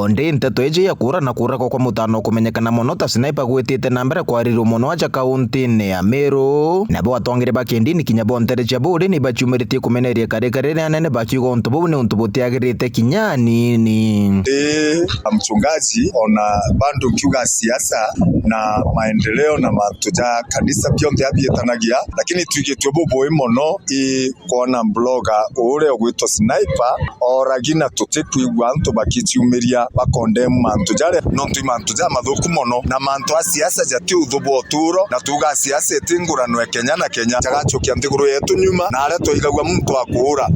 bondi nteto eje ya kura na kura kwa mutano kumenyekana mono ta sniper gwitite na mbere kwa riro mono aja kaunti ya Meru na bo atongire bakendi ni kinya bontere cha bodi ni bachumiritie kumeneria kare anene bakiugo ntubu ni ntubu tiagirite kinyani ni mchungaji ona bandu kiuga siasa na maendeleo na matuja kanisa pionde abietanagia lakini tuigetwe bobo mono kuona bloga ure ogwito sniper oragina tutekwigwa nto bakichumiria bakonde mantu jare nontu mantu ja mathuku mono na mantu a siasa jati uthubo turo na tuga siasa etingurano Kenya na Kenya tagachokia ntiguru yetu nyuma na ale toigagwa muntu akura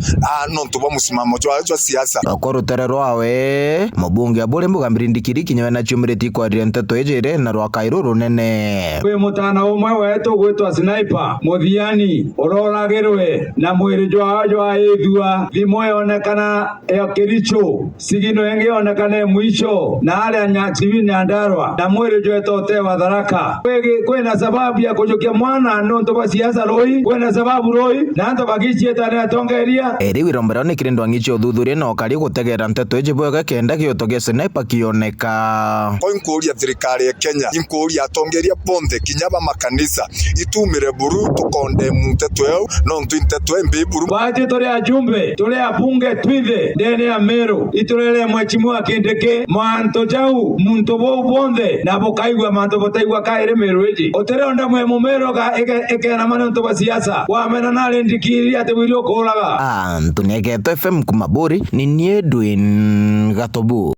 nontu bo musimamo jwa siasa okorutero rwawe mubunge abure mbugambirindikiri kinyewe na chumiriti kwa nteto ejere na rwa Kairo runene kwe mutana umwe wetu gwitwa sniper muthiani uroragirwe na mwiri jwa ethua thimo yonekana ya Kericho sigino yenge yonekana mwisho na ale anyachivi na Ndarwa na mwiri jwa tote wa Tharaka kwena sababu ya kujokia mwana nonto ba siasa roi kwena sababu roi na nto bagichieta na tongeria eri wirombero ni kirindwa ngicho thuthurie no kari gutegera nteto ejibwega kenda giotoge sniper kioneka koinkuria thirikari ya Kenya inkuria tongeria bonde kinyaba makanisa itumire buru tukonde munteto yao nonto inteto embe buru baje tore ajumbe tore abunge twithe ndene ya Meru iturele mwachimu Kindiki manto jau muntu bo bonde na bokaigwa manto botaigwa kaire Meru eji otere onda mwe mumero ga eke na mane nto basiasa wa mena nale ndikiri ate wilio kolaga Anthony Geto FM kumaburi ni Edwin Gatobu.